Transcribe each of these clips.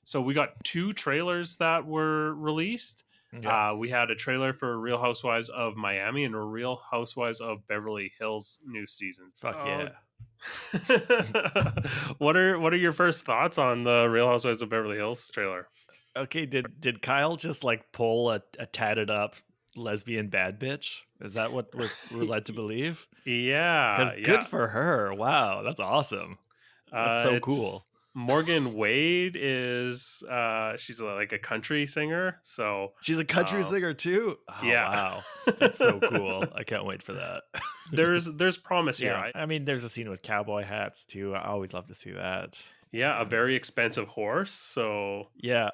So we got 2 trailers that were released. Yeah. We had a trailer for Real Housewives of Miami and a Real Housewives of Beverly Hills new season. Fuck yeah. What are your first thoughts on the Real Housewives of Beverly Hills trailer? Okay, did Kyle just like pull a tatted up lesbian bad bitch? Is that what we're led to believe? Because Yeah, good for her. Wow, that's awesome. That's so cool. It's Morgan Wade is she's like a country singer, so She's a country singer too. Oh, yeah. wow, that's so cool. I can't wait for that. There's promise here. Yeah, I mean, there's a scene with cowboy hats too. I always love to see that. Yeah, a very expensive horse. So yeah,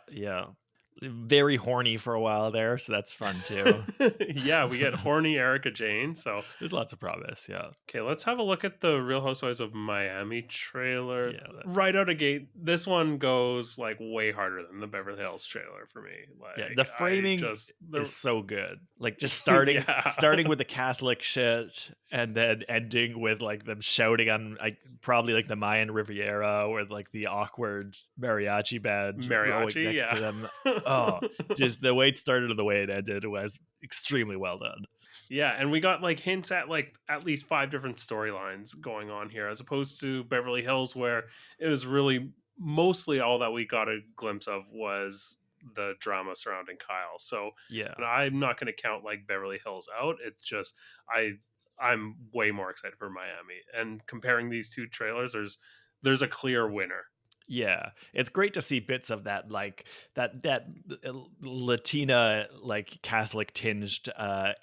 very horny for a while there, so that's fun too. Yeah, we get horny Erica Jane. So there's lots of promise. Yeah. Okay, let's have a look at the Real Housewives of Miami trailer. Yeah, right out of gate, this one goes like way harder than the Beverly Hills trailer for me. Like, yeah, the framing is so good. Like just starting with the Catholic shit and then ending with like them shouting on like probably like the Mayan Riviera with like the awkward mariachi band next to them. Oh, just the way it started and the way it ended was extremely well done. Yeah, and we got like hints at like at least 5 different storylines going on here, as opposed to Beverly Hills, where it was really mostly all that we got a glimpse of was the drama surrounding Kyle. So yeah, I'm not going to count like Beverly Hills out. It's just I'm way more excited for Miami, and comparing these 2 trailers, there's a clear winner. Yeah, it's great to see bits of that, like that Latina, like Catholic tinged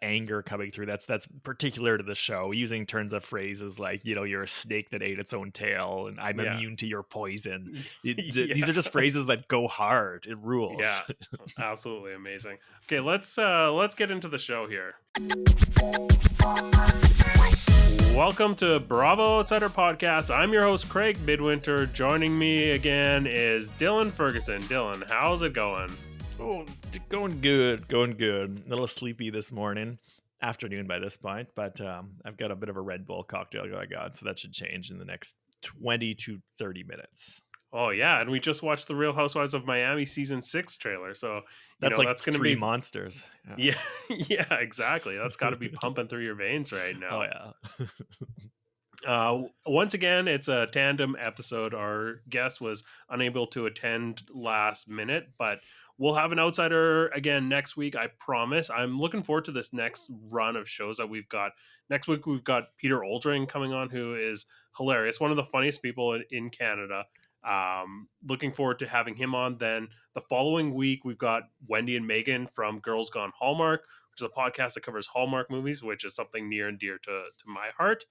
anger coming through. That's particular to the show, using turns of phrases like, you know, you're a snake that ate its own tail, and I'm immune to your poison. These are just phrases that go hard. It rules. Yeah, absolutely amazing. Okay, let's get into the show here. Welcome to Bravo Outsider Podcast. I'm your host, Craig Midwinter. Joining me again is Dylan Ferguson. Dylan, how's it going? Oh, going good. A little sleepy this morning. Afternoon by this point, but I've got a bit of a Red Bull cocktail going on, so that should change in the next 20 to 30 minutes. Oh, yeah, and we just watched the Real Housewives of Miami Season 6 trailer, so that's going to be monsters. Yeah, exactly. That's got to be pumping through your veins right now. Oh, yeah. Once again, it's a tandem episode. Our guest was unable to attend last minute, but we'll have an outsider again next week, I promise. I'm looking forward to this next run of shows that we've got. Next week, we've got Peter Oldring coming on, who is hilarious. One of the funniest people in Canada. Looking forward to having him on. Then the following week, we've got Wendy and Megan from Girls Gone Hallmark, which is a podcast that covers Hallmark movies, which is something near and dear to my heart.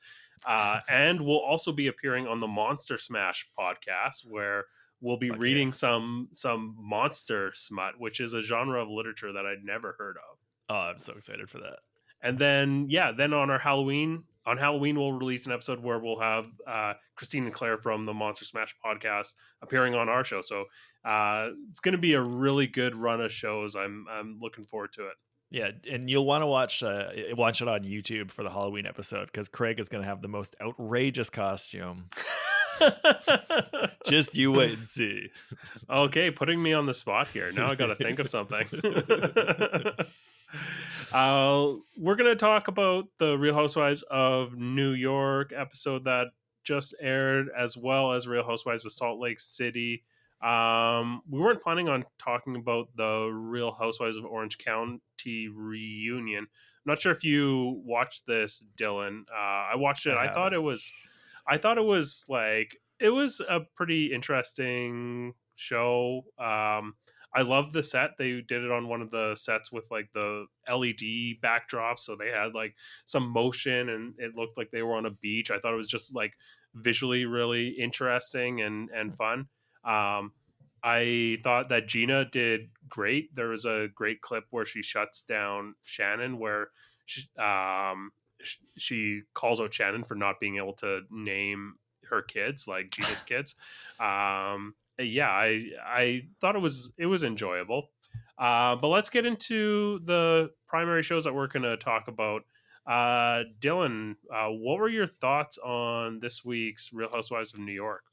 And we'll also be appearing on the Monster Smash podcast, where we'll be reading some monster smut, which is a genre of literature that I'd never heard of. Oh, I'm so excited for that. And then, then on Halloween, we'll release an episode where we'll have Christine and Claire from the Monster Smash podcast appearing on our show. So it's going to be a really good run of shows. I'm looking forward to it. Yeah, and you'll want to watch it on YouTube for the Halloween episode, because Craig is going to have the most outrageous costume. Just you wait and see. Okay, putting me on the spot here. Now I got to think of something. We're going to talk about the Real Housewives of New York episode that just aired, as well as Real Housewives of Salt Lake City. We weren't planning on talking about the Real Housewives of Orange County reunion. I'm not sure if you watched this, Dylan. I watched it. I thought it was like, it was a pretty interesting show. I love the set. They did it on one of the sets with like the LED backdrops. So they had like some motion and it looked like they were on a beach. I thought it was just like visually really interesting and fun. I thought that Gina did great. There was a great clip where she shuts down Shannon, where she calls out Shannon for not being able to name her kids, like Gina's kids. I thought it was enjoyable. But let's get into the primary shows that we're going to talk about. Dylan, what were your thoughts on this week's Real Housewives of New York?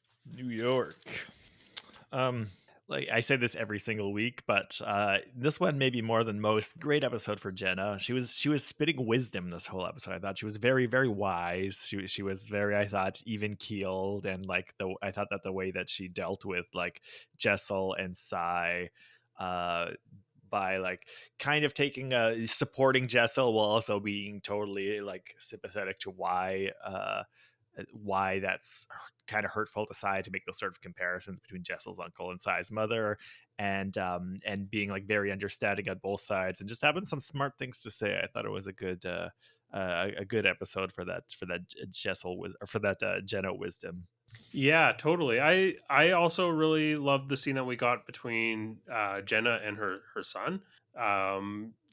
like I say this every single week, but this one maybe more than most. Great episode for Jenna. She was spitting wisdom this whole episode. I thought she was very very wise. She was very, I thought, even keeled, and like I thought that the way that she dealt with like Jessel and Sai, uh, by like kind of taking supporting Jessel while also being totally like sympathetic to why that's kind of hurtful to Sai to make those sort of comparisons between Jessel's uncle and Sai's mother, and being like very understanding on both sides and just having some smart things to say. I thought it was a good episode for that Jessel or for that Jenna wisdom. Yeah, totally. I also really loved the scene that we got between Jenna and her son.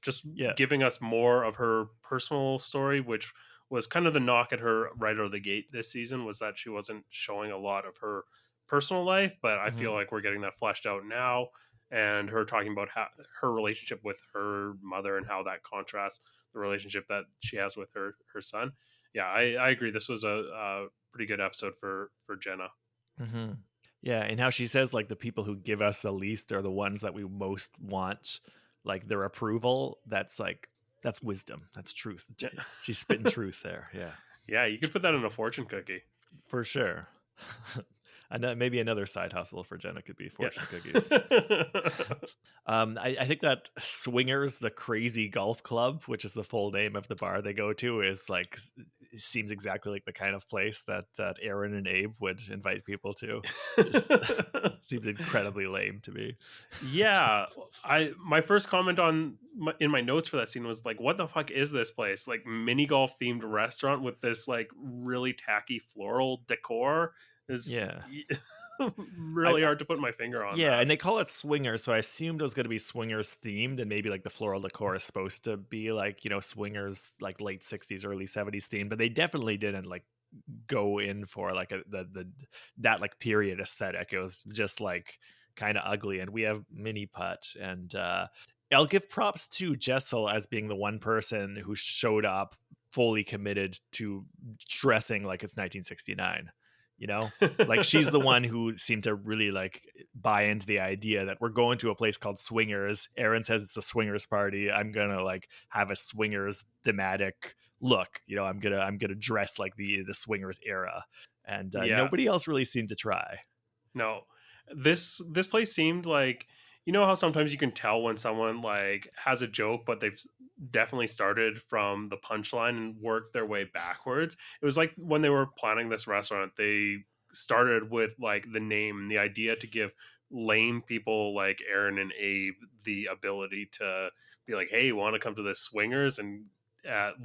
Just Yeah. giving us more of her personal story, which was kind of the knock at her right out of the gate this season, was that she wasn't showing a lot of her personal life. But I feel like we're getting that fleshed out now, and her talking about how her relationship with her mother and how that contrasts the relationship that she has with her son. Yeah, I agree. This was a pretty good episode for Jenna. Mm-hmm. Yeah, and how she says like the people who give us the least are the ones that we most want, like their approval. That's wisdom. That's truth. She's spitting truth there. Yeah, Yeah, you could put that in a fortune cookie. for sure. And maybe another side hustle for Jenna could be fortune cookies. I think that Swingers, the crazy golf club, which is the full name of the bar they go to, is like seems exactly like the kind of place that Erin and Abe would invite people to. Just seems incredibly lame to me. Yeah, my first comment in my notes for that scene was like, what the fuck is this place? Like mini golf themed restaurant with this like really tacky floral decor is Yeah. really hard to put my finger on. Yeah, that. and they call it Swingers, so I assumed it was going to be Swingers themed, and maybe like the floral decor is supposed to be like, Swingers like late 60s, early 70s themed, but they definitely didn't like go in for like that like period aesthetic. It was just like kind of ugly, and we have mini putt, and I'll give props to Jessel as being the one person who showed up fully committed to dressing like it's 1969. Like she's the one who seemed to really like buy into the idea that we're going to a place called Swingers. Erin says it's a swingers party. I'm gonna like have a swingers thematic look. I'm gonna dress like the swingers era, and nobody else really seemed to try. No, this place seemed like, how sometimes you can tell when someone like has a joke, but they've definitely started from the punchline and worked their way backwards. It was like when they were planning this restaurant, they started with like the name, the idea to give lame people like Erin and Abe the ability to be like, hey, want to come to this Swingers, and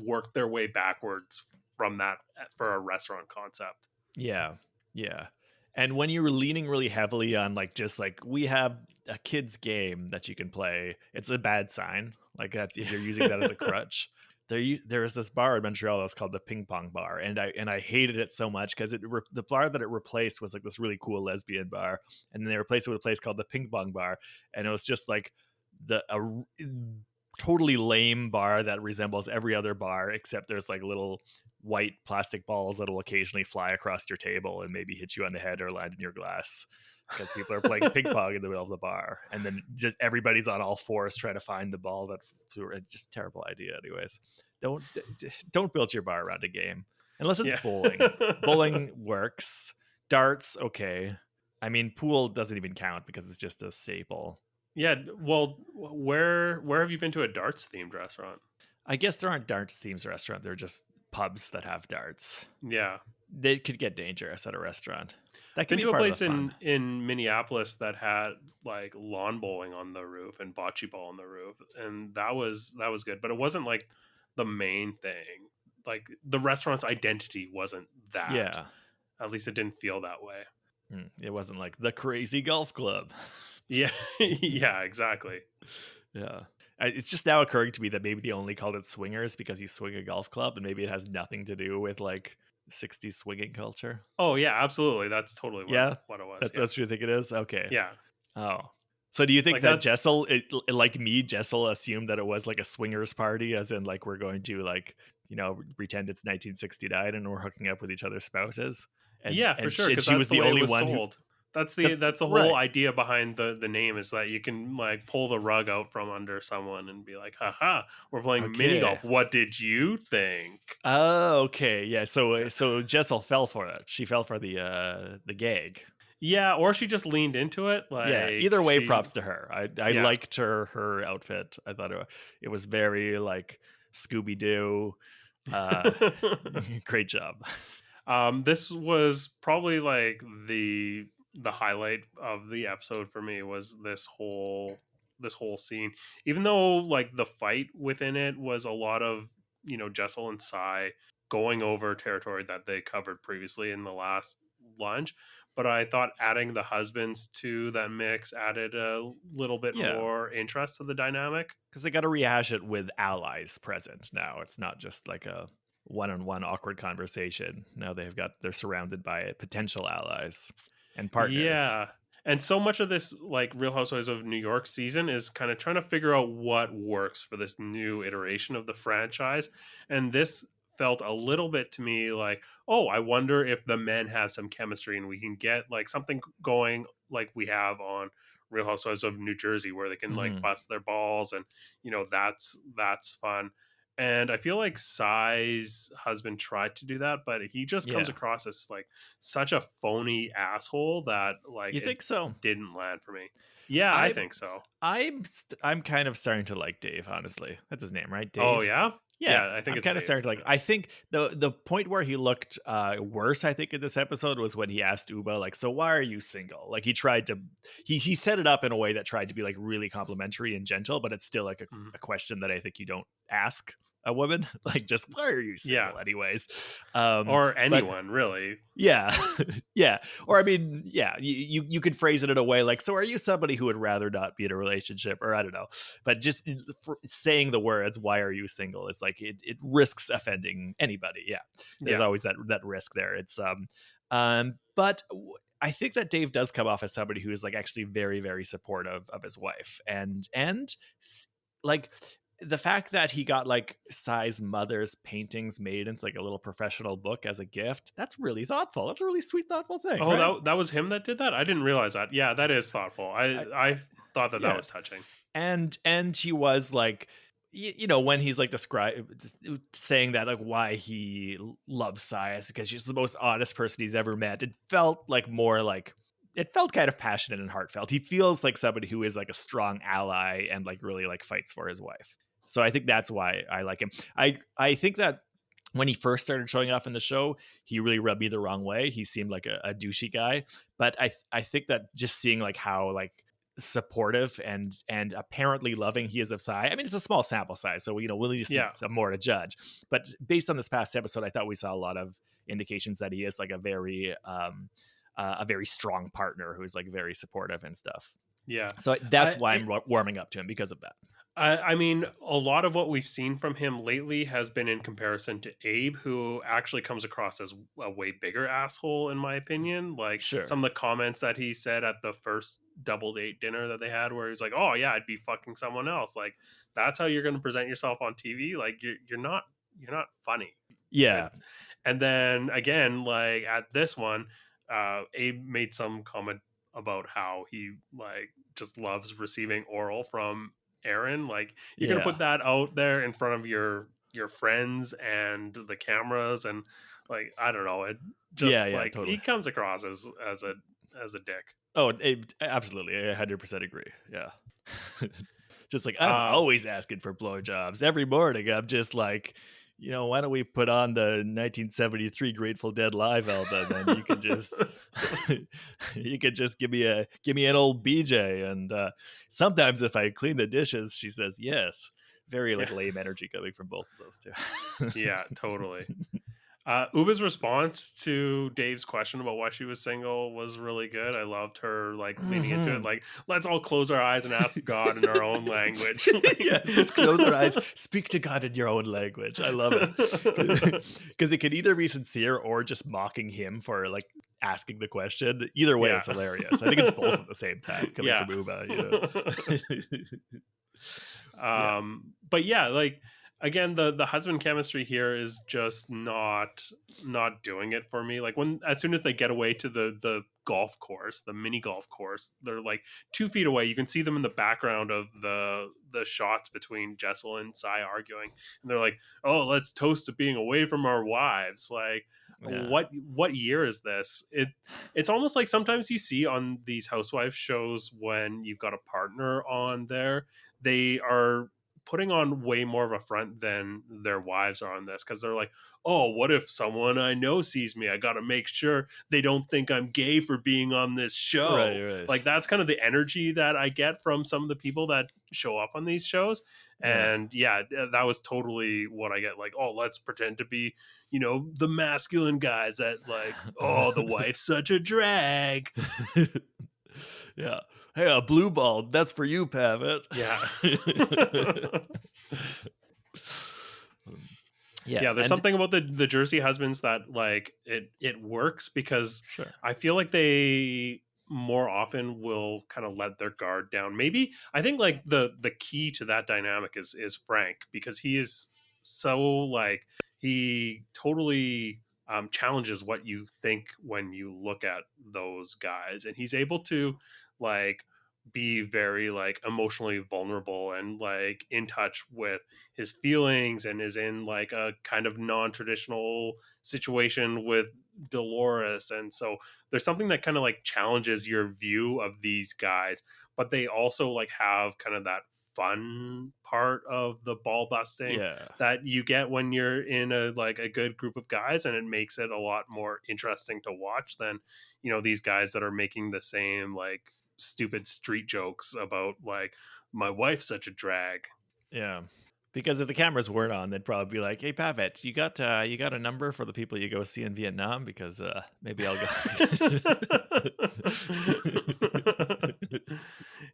work their way backwards from that for a restaurant concept. Yeah. And when you were leaning really heavily on like just like we have a kid's game that you can play, it's a bad sign. Like that if you're using that as a crutch. There is this bar in Montreal that's called the Ping Pong Bar, and I hated it so much because the bar that it replaced was like this really cool lesbian bar, and then they replaced it with a place called the Ping Pong Bar, and it was just like a totally lame bar that resembles every other bar, except there's like little white plastic balls that will occasionally fly across your table and maybe hit you on the head or land in your glass because people are playing ping pong in the middle of the bar, and then just everybody's on all fours trying to find the ball. That's just a terrible idea. Anyways, don't build your bar around a game unless it's bowling. Bowling works. Darts, okay. I mean, pool doesn't even count because it's just a staple. Yeah, well, where have you been to a darts themed restaurant? I guess there aren't darts themed restaurant. They're just pubs that have darts. Yeah, they could get dangerous at a restaurant. That could been be to a part place of the fun. in Minneapolis that had like lawn bowling on the roof and bocce ball on the roof, and that was good, but it wasn't like the main thing. Like the restaurant's identity wasn't that. Yeah, at least it didn't feel that way. It wasn't like the crazy golf club. Yeah, yeah, exactly. Yeah. It's just now occurring to me that maybe they only called it Swingers because you swing a golf club, and maybe it has nothing to do with like 60s swinging culture. Oh yeah, absolutely. That's totally what it was. That's what you think it is? Okay. Yeah. Oh. So do you think like that Jessel, Jessel assumed that it was like a swingers party, as in like we're going to like, pretend it's 1969 and we're hooking up with each other's spouses? For sure. She was the only one That's the whole right. idea behind the name, is that you can like pull the rug out from under someone and be like, haha, we're playing mini Okay. golf. What did you think? Oh, okay. Yeah. So Jessel fell for it. She fell for the gag. Yeah, or she just leaned into it. Yeah. Like Either way, she props to her. I yeah. liked her outfit. I thought it was very like Scooby Doo. Uh, great job. This was probably like the highlight of the episode for me, was this whole scene. Even though like the fight within it was a lot of, Jessel and Sai going over territory that they covered previously in the last lunch, but I thought adding the husbands to that mix added a little bit Yeah. more interest to the dynamic. Because they got to rehash it with allies present now. It's not just like a one-on-one awkward conversation. Now they're surrounded by potential allies and partners. Yeah. And so much of this like Real Housewives of New York season is kind of trying to figure out what works for this new iteration of the franchise. And this felt a little bit to me like, oh, I wonder if the men have some chemistry and we can get like something going like we have on Real Housewives of New Jersey, where they can like Hmm. bust their balls, and that's fun. And I feel like Sai's husband tried to do that, but he just comes Yeah. across as like such a phony asshole that like You it think so? didn't land for me. Yeah, I I think so. I'm kind of starting to like Dave, honestly. That's his name, right? Oh Dave? yeah, Yeah. yeah. I think I'm it's kind of Dave. starting to like. I think the point where he looked worse, I think, in this episode was when he asked Ubah, like, so why are you single? Like he tried to he set it up in a way that tried to be like really complimentary and gentle, but it's still like Mhm. a question that I think you don't ask a woman. Like, just why are you Yeah, single anyways? or But anyone really. yeah, yeah. Or I mean, yeah, you could phrase it in a way like, so are you somebody who would rather not be in a relationship, or I don't know, but just for saying the words, why are you single? It's like it risks offending anybody. Yeah, there's Yeah, always that risk there. It's but I think that Dave does come off as somebody who is like actually very very supportive of his wife, and like the fact that he got like Sai's mother's paintings made into like a little professional book as a gift, that's really thoughtful. That's a really sweet, thoughtful thing, oh, right? that was him that did that. I didn't realize that. Yeah, that is thoughtful. I I, I thought that yeah. was touching. And he was like, you know, when he's like saying that like why he loves Sai is because she's the most honest person he's ever met. It felt like more like it felt kind of passionate and heartfelt. He feels like somebody who is like a strong ally and like really like fights for his wife. So I think that's why I like him. I think that when he first started showing off in the show, he really rubbed me the wrong way. He seemed like a douchey guy, but I think that just seeing like how like supportive and apparently loving he is of Sai. I mean, it's a small sample size, so we'll just see Yeah, some more to judge. But based on this past episode, I thought we saw a lot of indications that he is like a very strong partner who's like very supportive and stuff. yeah. So that's I why I'm warming up to him because of that. I mean, a lot of what we've seen from him lately has been in comparison to Abe, who actually comes across as a way bigger asshole, in my opinion. Like Sure. some of the comments that he said at the first double date dinner that they had, where he's like, "Oh yeah, I'd be fucking someone else." Like that's how you're going to present yourself on TV. Like you're not funny. Yeah. It's, and then again, like at this one, Abe made some comment about how he like just loves receiving oral from Erin. Like you're gonna Yeah. put that out there in front of your friends and the cameras, and like I don't know, it Yeah. just Yeah. like he Totally. comes across as a dick. Oh, absolutely. I 100% agree. Yeah. Just like I'm Um, always asking for blowjobs every morning. I'm just like, why don't we put on the 1973 Grateful Dead live album and you can just you could just give me an old BJ, and sometimes if I clean the dishes, she says yes. Very like yeah, lame energy coming from both of those two. yeah, totally. Ubah's response to Dave's question about why she was single was really good. I loved her like leaning into it, Mhm. like let's all close our eyes and ask God in our own language. Yes, let's close our eyes. Speak to God in your own language. I love it. Because it can either be sincere or just mocking him for like asking the question. Either way, Yeah. it's hilarious. I think it's both at the same time coming Yeah. from Ubah. But yeah, like again, the husband chemistry here is just not doing it for me. Like, when as soon as they get away to the golf course, the mini golf course, they're like 2 feet away. You can see them in the background of the shots between Jessel and Sai arguing, and they're like, "Oh, let's toast to being away from our wives." Like, Yeah. what year is this? It's almost like sometimes you see on these housewife shows, when you've got a partner on there, they are putting on way more of a front than their wives are on this, because they're like, "Oh, what if someone I know sees me? I got to make sure they don't think I'm gay for being on this Right, show." right. Like, that's kind of the energy that I get from some of the people that show up on these shows. Yeah. And yeah, that was totally what I get. Like, "Oh, let's pretend to be, the masculine guys that, like, oh, the wife's such a drag." Yeah. Hey, a blue ball. That's for you, Pavitt. Yeah. Yeah. Yeah, there's And something about the Jersey husbands that, like, it works, because sure. I feel like they more often will kind of let their guard down. Maybe I think, like, the key to that dynamic is Frank, because he is so, like, he totally challenges what you think when you look at those guys, and he's able to, like, be very, like, emotionally vulnerable and, like, in touch with his feelings, and is in, like, a kind of non-traditional situation with Dolores. And so there's something that kind of, like, challenges your view of these guys, but they also, like, have kind of that fun part of the ball busting Yeah. that you get when you're in a, like, a good group of guys, and it makes it a lot more interesting to watch than, these guys that are making the same, like, stupid street jokes about, like, "My wife's such a drag." Yeah. Because if the cameras weren't on, they'd probably be like, "Hey, Pavitt, you got a number for the people you go see in Vietnam? Because maybe I'll go."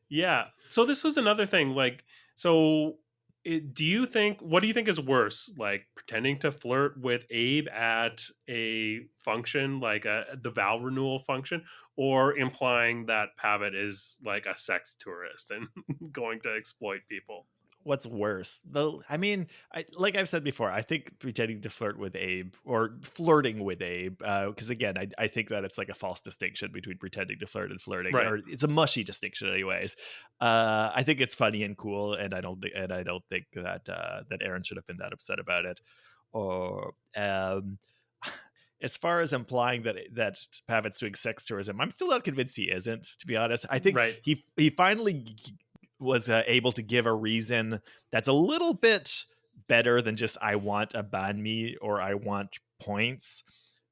Yeah. So this was another thing. Like, so what do you think is worse? Like, pretending to flirt with Abe at a function, like the vow renewal function, or implying that Pavitt is, like, a sex tourist and going to exploit people? What's worse? Though, I mean, like I've said before, I think pretending to flirt with Abe or flirting with Abe, because again, I think that it's like a false distinction between pretending to flirt and flirting, Right. or it's a mushy distinction, anyways. I think it's funny and cool, and I don't think that that Erin should have been that upset about it. Or as far as implying that Pavitt's doing sex tourism, I'm still not convinced he isn't. To be honest, I think Right. he finally was able to give a reason that's a little bit better than just "I want a banh mi" or "I want points,"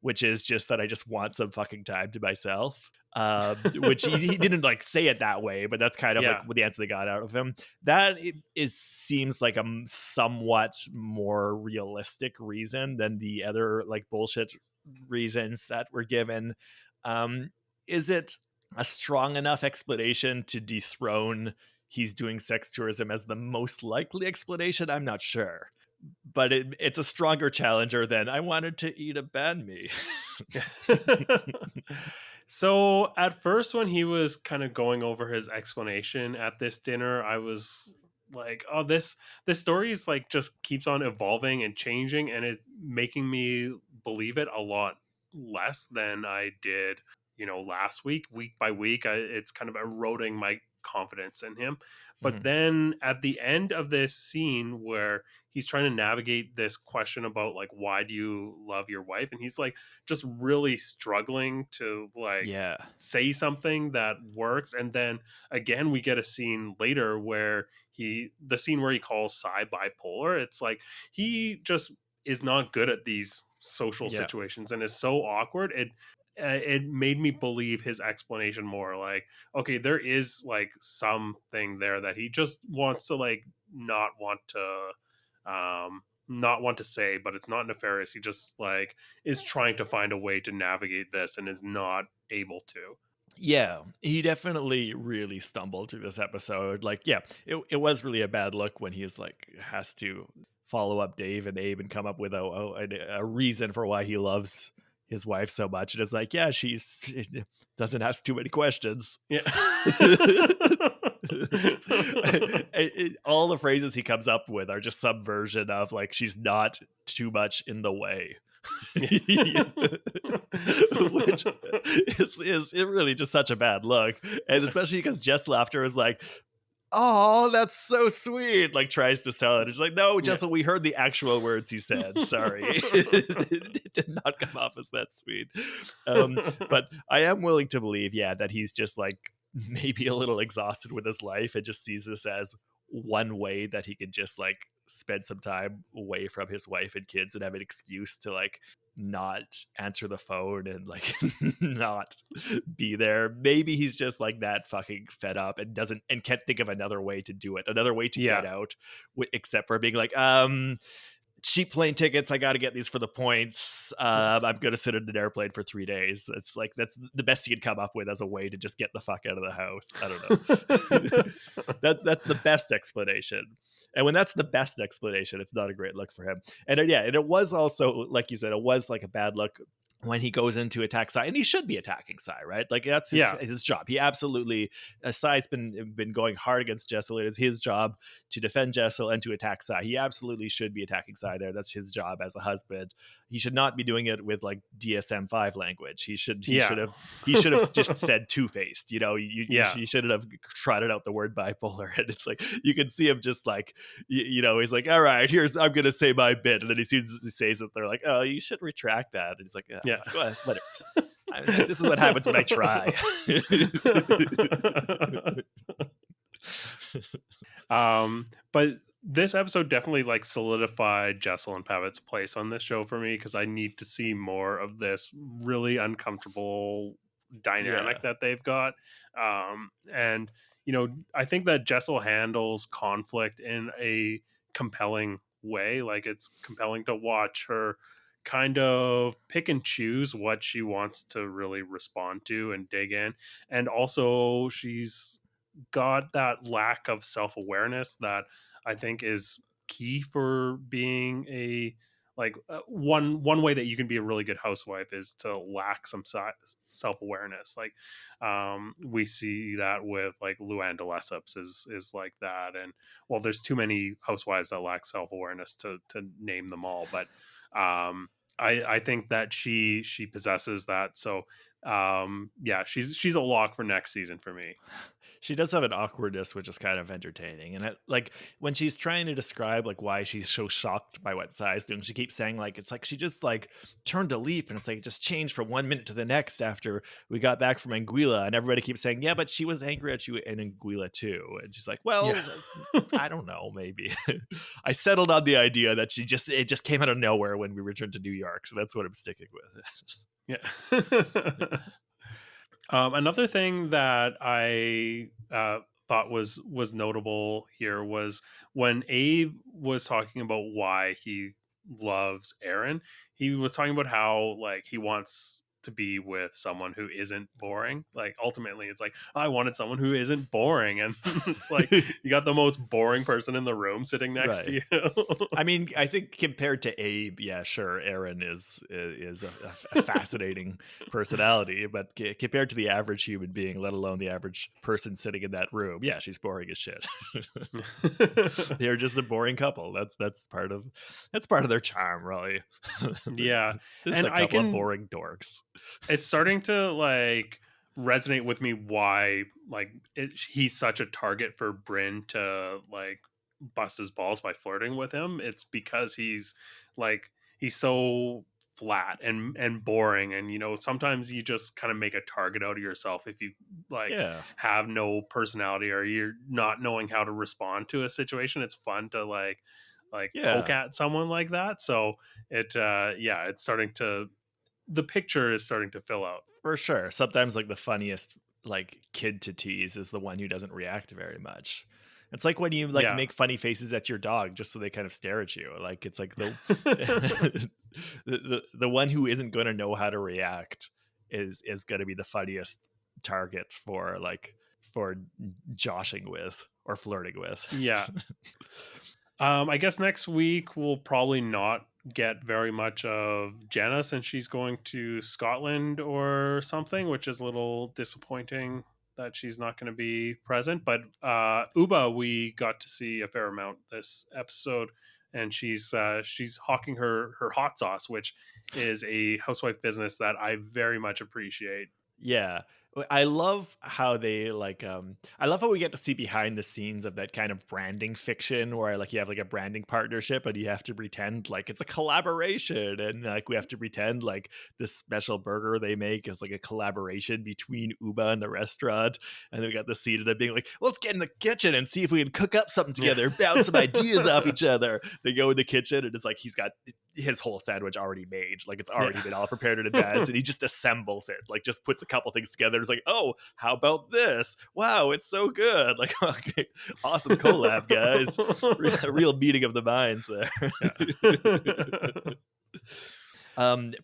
which is just that I just want some fucking time to myself. Which he didn't like say it that way, but that's kind of like Yeah. what the answer they got out of him. That seems like a somewhat more realistic reason than the other like bullshit reasons that were given. Is it a strong enough explanation to dethrone "he's doing sex tourism" as the most likely explanation? I'm not sure, but it's a stronger challenger than "I wanted to eat a banh mi." So at first, when he was kind of going over his explanation at this dinner, I was like, "Oh, this story is, like, just keeps on evolving and changing, and it's making me believe it a lot less than I did, last week. Week by week, it's kind of eroding my confidence in him." But Mhm. then at the end of this scene, where he's trying to navigate this question about, like, why do you love your wife, and he's, like, just really struggling to, like, Yeah. say something that works. And then again, we get a scene later where the scene where he calls Sai bipolar. It's like, he just is not good at these social Yeah. situations and is so awkward. It made me believe his explanation more. Like, okay, there is, like, something there that he just wants to, like, not want to say, but it's not nefarious. He just, like, is trying to find a way to navigate this and is not able to. Yeah, he definitely really stumbled through this episode. Like, yeah, it was really a bad look when he's like has to follow up Dave and Abe and come up with a reason for why he loves his wife so much. And it's like, yeah, she's doesn't ask too many questions. Yeah. All the phrases he comes up with are just some version of like, she's not too much in the way. Which is it really just such a bad look. And especially because Jessel after is like, oh, that's so sweet. Like tries to sell it. It's like, no, Yeah. Jessel, we heard the actual words he said. Sorry. It did not come off as that sweet. But I am willing to believe, yeah, that he's just like maybe a little exhausted with his life and just sees this as one way that he could just like spend some time away from his wife and kids and have an excuse to like not answer the phone and like not be there. Maybe he's just like that fucking fed up and doesn't and can't think of another way to do it, another way to get out, except for being like, cheap plane tickets, I got to get these for the points. I'm gonna sit in an airplane for 3 days. That's the best he could come up with as a way to just get the fuck out of the house. I don't know. That's the best explanation. And when that's the best explanation, it's not a great look for him. And and it was also, like you said, it was like a bad look when he goes into attack Sai, and he should be attacking Sai, right? Like that's his job. He absolutely, Sai's been going hard against Jessel. It is his job to defend Jessel and to attack Sai. He absolutely should be attacking Sai there. That's his job as a husband. He should not be doing it with like DSM-5 language. He should have just said two-faced. You know, you shouldn't have trotted out the word bipolar. And it's like you can see him just like he's like, all right, I'm gonna say my bit, and then he says it. They're like, oh, you should retract that. And he's like, yeah. Whatever. This is what happens when I try. But this episode definitely like solidified Jessel and Pavitt's place on this show for me, because I need to see more of this really uncomfortable dynamic that they've got. And I think that Jessel handles conflict in a compelling way. Like it's compelling to watch her kind of pick and choose what she wants to really respond to and dig in. And also she's got that lack of self-awareness that I think is key for being a one way that you can be a really good housewife is to lack some self-awareness. Like we see that with like Luann de Lesseps is like that. And well, there's too many housewives that lack self-awareness to name them all, but I think that she possesses that. So she's a lock for next season for me. She does have an awkwardness, which is kind of entertaining. And like when she's trying to describe like why she's so shocked by what Sai's doing, she keeps saying like, it's like she just like turned a leaf and it's like it just changed from 1 minute to the next after we got back from Anguilla. And everybody keeps saying, yeah, but she was angry at you in Anguilla too. And she's like, well, I don't know, maybe. I settled on the idea that it just came out of nowhere when we returned to New York. So that's what I'm sticking with. Yeah. Another thing that I thought was notable here was when Abe was talking about why he loves Erin. He was talking about how like he wants to be with someone who isn't boring. Like ultimately it's like, I wanted someone who isn't boring, and it's like you got the most boring person in the room sitting next to you. I mean, I think compared to Abe, yeah, sure, Erin is a fascinating personality, but compared to the average human being, let alone the average person sitting in that room, yeah, she's boring as shit. They're just a boring couple. That's part of their charm, really. Yeah. Just and a couple of boring dorks. It's starting to like resonate with me why like he's such a target for Brynn to like bust his balls by flirting with him. It's because he's so flat and boring, and sometimes you just kind of make a target out of yourself if you have no personality or you're not knowing how to respond to a situation. It's fun to like poke at someone like that. So it's starting to, the picture is starting to fill out. For sure. Sometimes like the funniest like kid to tease is the one who doesn't react very much. It's like when you make funny faces at your dog just so they kind of stare at you. Like it's like the the one who isn't going to know how to react is going to be the funniest target for joshing with or flirting with. Yeah. I guess next week we'll probably not get very much of Jenna since she's going to Scotland or something, which is a little disappointing. that she's not going to be present. But Ubah, we got to see a fair amount this episode, and she's hawking her hot sauce, which is a housewife business that I very much appreciate. Yeah. I love how they like I love how we get to see behind the scenes of that kind of branding fiction where like you have like a branding partnership and you have to pretend like it's a collaboration, and like we have to pretend like this special burger they make is like a collaboration between Ubah and the restaurant. And then we got the scene of them being like, let's get in the kitchen and see if we can cook up something together, bounce some ideas off each other. They go in the kitchen and it's like he's got his whole sandwich already made, like it's already been all prepared in advance, and he just assembles it, like just puts a couple things together. It's like, oh, how about this? Wow, it's so good. Like, okay, awesome collab, guys. Real meeting of the minds there.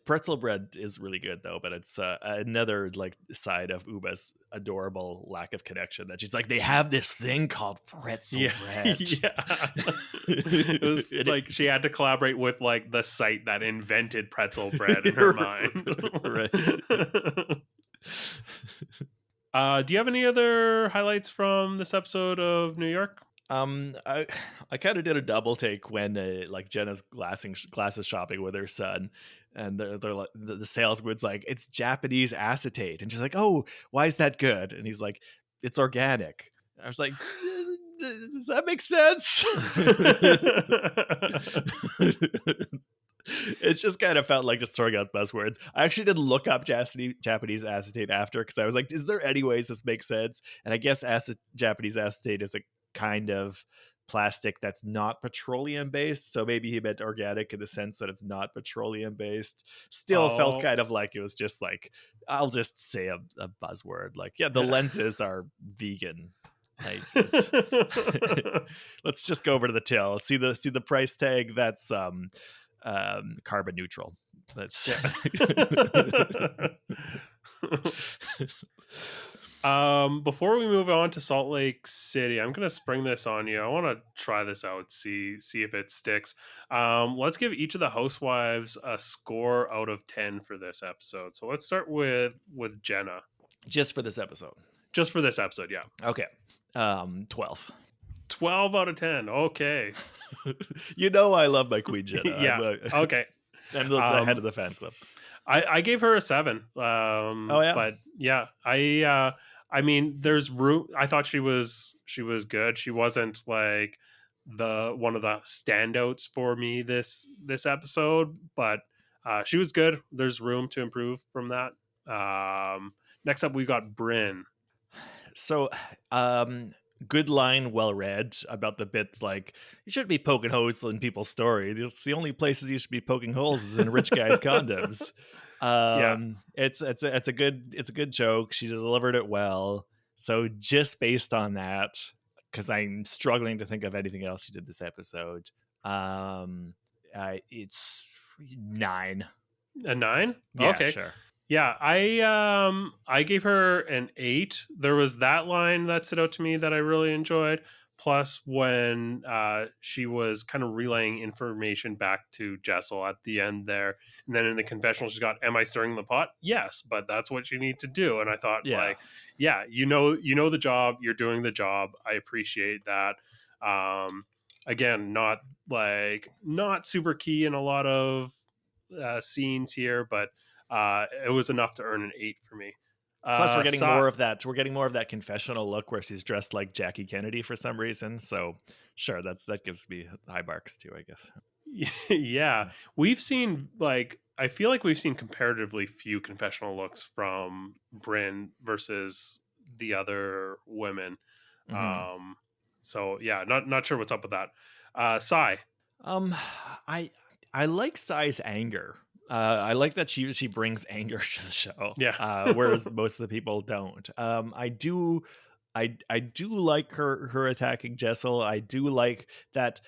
Pretzel bread is really good though, but it's another like side of Ubah's adorable lack of connection that she's like, they have this thing called pretzel bread. It was like she had to collaborate with like the site that invented pretzel bread in her mind. Right. Do you have any other highlights from this episode of New York? I kind of did a double take when like Jenna's glasses shopping with her son, and they're like, the salesman's like, it's Japanese acetate, and she's like, oh, why is that good? And he's like, it's organic. I was like, does that make sense? It just kind of felt like just throwing out buzzwords. I actually did look up Japanese acetate after, because I was like, is there any ways this makes sense? And I guess Japanese acetate is a kind of plastic that's not petroleum based, so maybe he meant organic in the sense that it's not petroleum based. Still felt kind of like it was just like, I'll just say a buzzword, like, yeah, the lenses are vegan. Like, let's just go over to the till, see the price tag. That's carbon neutral. That's before we move on to Salt Lake City, I'm gonna spring this on you. I want to try this out, see if it sticks. Let's give each of the housewives a score out of 10 for this episode. So let's start with Jenna. Just for this episode, yeah. Okay. 12 out of 10. Okay. You know I love my queen Jenna. Yeah. Okay. I'm the head of the fan club. I gave her a 7. Oh yeah. But yeah, I mean, there's room. I thought she was good. She wasn't like one of the standouts for me this episode, but she was good. There's room to improve from that. Next up, we got Brynn. So, good line, well read about the bit like, you shouldn't be poking holes in people's story. It's the only places you should be poking holes is in rich guys' condoms. It's a good joke. She delivered it well. So just based on that, because I'm struggling to think of anything else she did this episode, it's 9. A 9? Yeah, okay, sure. Yeah, I gave her an 8. There was that line that stood out to me that I really enjoyed. Plus, when she was kind of relaying information back to Jessel at the end there, and then in the confessional, she's got, "Am I stirring the pot?" Yes, but that's what you need to do. And I thought, you know the job, you're doing the job. I appreciate that. Again, not super key in a lot of scenes here, but it was enough to earn an 8 for me. Plus, we're getting more of that. We're getting more of that confessional look where she's dressed like Jackie Kennedy for some reason. So, sure, that gives me high marks too, I guess. Yeah, we've seen I feel like we've seen comparatively few confessional looks from Brynn versus the other women. Mm-hmm. So yeah, not sure what's up with that. Sai. I like Sai's anger. I like that she brings anger to the show. Yeah. Whereas most of the people don't. I do like her attacking Jessel. I do like that.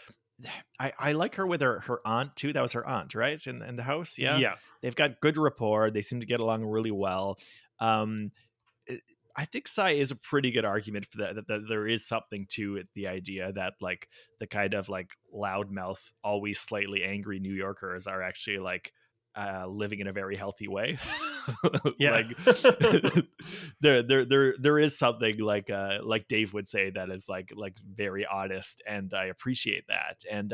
I like her with her aunt too. That was her aunt, right? In the house. Yeah. Yeah. They've got good rapport. They seem to get along really well. I think Sai is a pretty good argument for that there is something to it, the idea that like the kind of like loudmouth, always slightly angry New Yorkers are actually like living in a very healthy way. Yeah. Like there is something like Dave would say that is like very honest, and I appreciate that. And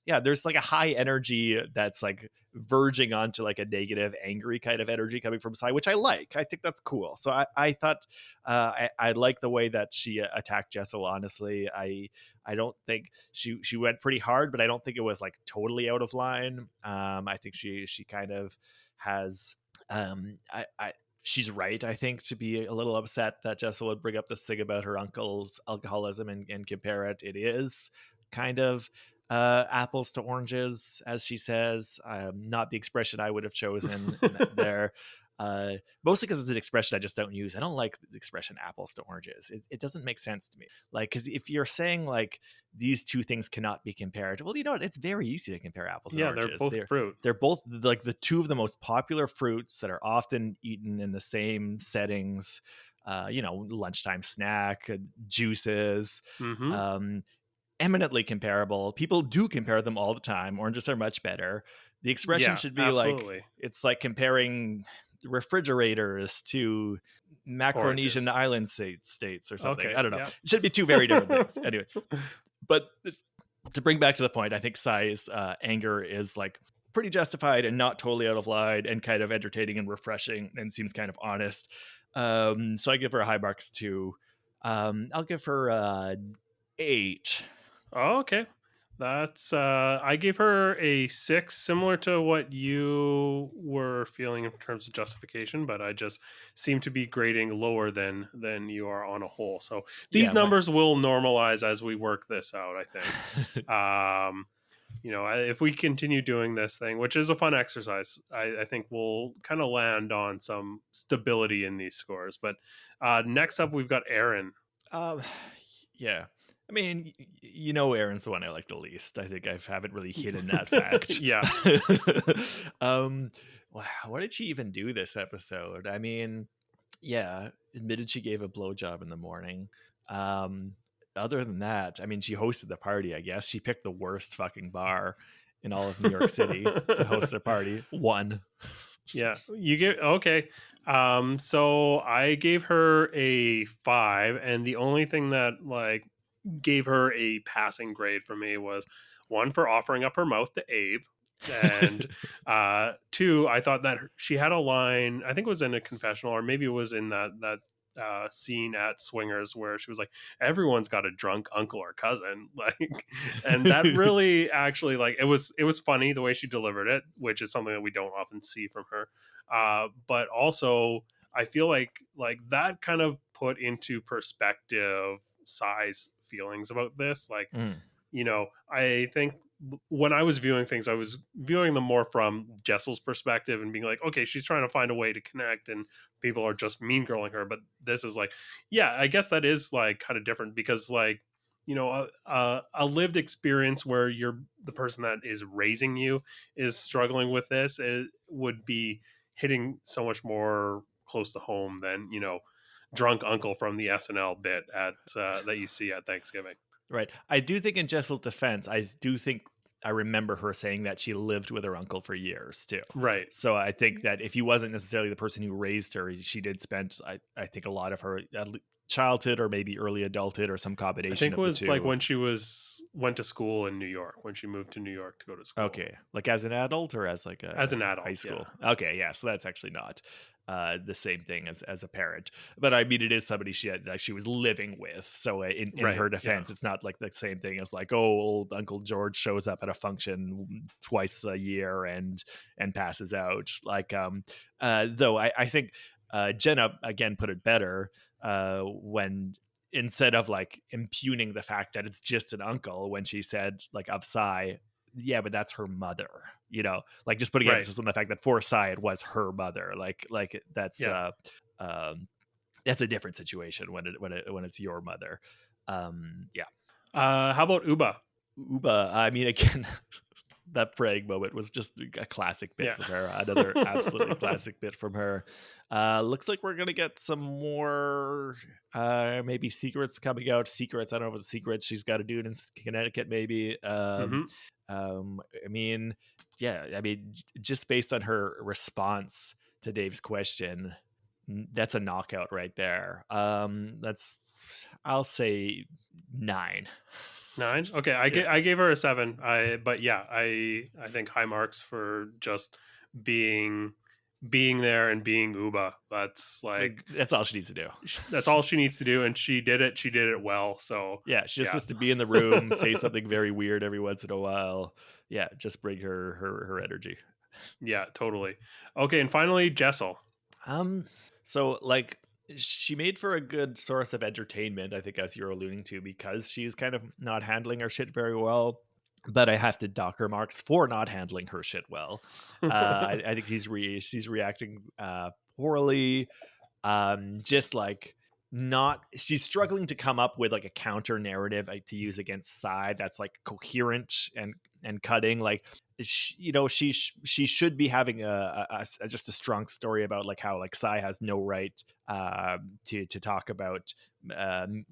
yeah, there's like a high energy that's like verging onto like a negative, angry kind of energy coming from Sai, which I like. I think that's cool. So I thought I like the way that she attacked Jessel. Honestly, I don't think she went pretty hard, but I don't think it was like totally out of line. I think she kind of has she's right, I think, to be a little upset that Jessel would bring up this thing about her uncle's alcoholism and compare it. It is kind of apples to oranges, as she says. Not the expression I would have chosen there. Mostly because it's an expression I just don't use. I don't like the expression apples to oranges. It doesn't make sense to me. Like, because if you're saying like these two things cannot be compared, well, you know what? It's very easy to compare apples and oranges. They're both fruit. They're both like the two of the most popular fruits that are often eaten in the same settings. Lunchtime snack, juices. Mm-hmm. Eminently comparable. People do compare them all the time. Oranges are much better. The expression should be absolutely. like, it's like comparing refrigerators to Macronesian island states or something. Okay, I don't know. yeah. It should be two very different things. Anyway, but to bring back to the point, I think Sai's anger is like pretty justified and not totally out of line, and kind of entertaining and refreshing, and seems kind of honest. So I give her a high marks too. I'll give her 8. Oh, okay. That's I gave her a 6, similar to what you were feeling in terms of justification, but I just seem to be grading lower than you are on a whole. So these numbers will normalize as we work this out, I think. If we continue doing this thing, which is a fun exercise, I think we'll kind of land on some stability in these scores. But next up, we've got Erin. Yeah. I mean, Erin's the one I like the least. I think I haven't really hidden that fact. Yeah. Wow, what did she even do this episode? I mean, yeah, admitted she gave a blowjob in the morning. Other than that, I mean, she hosted the party, I guess. She picked the worst fucking bar in all of New York City to host their party. One. Yeah, you get okay. So I gave her a 5, and the only thing that like gave her a passing grade for me was 1 for offering up her mouth to Abe, and 2, I thought that she had a line, I think it was in a confessional, or maybe it was in that scene at Swingers where she was like, everyone's got a drunk uncle or cousin, like, and that really actually, like, it was funny the way she delivered it, which is something that we don't often see from her, but also I feel like that kind of put into perspective Sai's feelings about this. Like, I think when I was viewing things, I was viewing them more from Jessel's perspective and being like, okay, she's trying to find a way to connect and people are just mean girling her. But this is like, yeah, I guess that is like kind of different because like, a lived experience where you're the person that is raising you is struggling with this, it would be hitting so much more close to home than, drunk uncle from the SNL bit at that you see at Thanksgiving. Right. I do think in Jessel's defense, I do think I remember her saying that she lived with her uncle for years too. Right. So I think that if he wasn't necessarily the person who raised her, she did spend, I think, a lot of her childhood or maybe early adulthood or some combination. I think it was like when she went to school in New York, when she moved to New York to go to school. Okay. Like as an adult or as like as an adult, high school? Yeah. Okay. Yeah. So that's actually not the same thing as a parent, but I mean, it is somebody she was living with. So in her defense, it's not like the same thing as like, oh, old Uncle George shows up at a function twice a year and passes out. Like, though I think Jenna again put it better when instead of like impugning the fact that it's just an uncle, when she said like of Sai, yeah, but that's her mother, like just putting emphasis on the fact that for Sai it was her mother, like that's that's a different situation when it's your mother. How about Ubah? I mean, again, that praying moment was just a classic bit Yeah. from her. Another absolutely classic bit from her. Looks like we're gonna get some more maybe secrets coming out. Secrets. I don't know if it's secrets she's got to do it in Connecticut, maybe. I mean, yeah, I mean, just based on her response to Dave's question, that's a knockout right there. I'll say 9. 9. Okay, I gave her a 7. But yeah, I think high marks for just being there and being Ubah. That's like that's all she needs to do. That's all she needs to do, and she did it. She did it well. So yeah, she just has to be in the room, say something very weird every once in a while. Yeah, just bring her energy. Yeah, totally. Okay, and finally, Jessel. So like, she made for a good source of entertainment, I think, as you're alluding to, because she's kind of not handling her shit very well. But I have to dock her marks for not handling her shit well. I think she's reacting poorly. Just like she's struggling to come up with like a counter narrative to use against Sai that's like coherent and cutting. Like she should be having just a strong story about like how like Sai has no right to talk about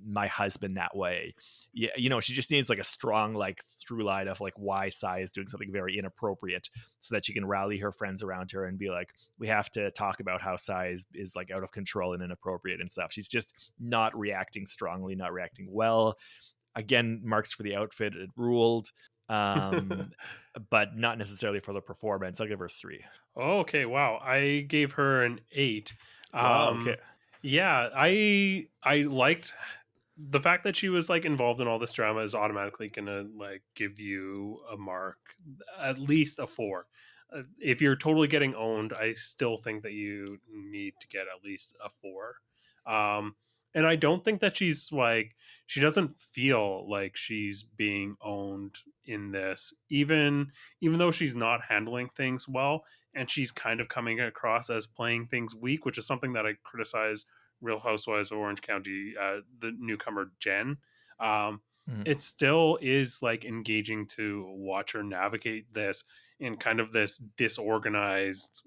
my husband that way. Yeah, she just needs like a strong like through line of like why Sai is doing something very inappropriate, so that she can rally her friends around her and be like, we have to talk about how Sai is like out of control and inappropriate and stuff. She's just not reacting strongly, not reacting well. Again, marks for the outfit, it ruled. But not necessarily for the performance. I'll give her 3. Okay, wow. I gave her an 8. Wow, okay. Yeah, I liked the fact that she was like involved in all this drama is automatically gonna like give you a mark, at least a 4. If you're totally getting owned, I still think that you need to get at least a 4. And I don't think that she doesn't feel like she's being owned in this, even though she's not handling things well, and she's kind of coming across as playing things weak, which is something that I criticize Real Housewives of Orange County, the newcomer Jen. It still is like engaging to watch her navigate this in kind of this disorganized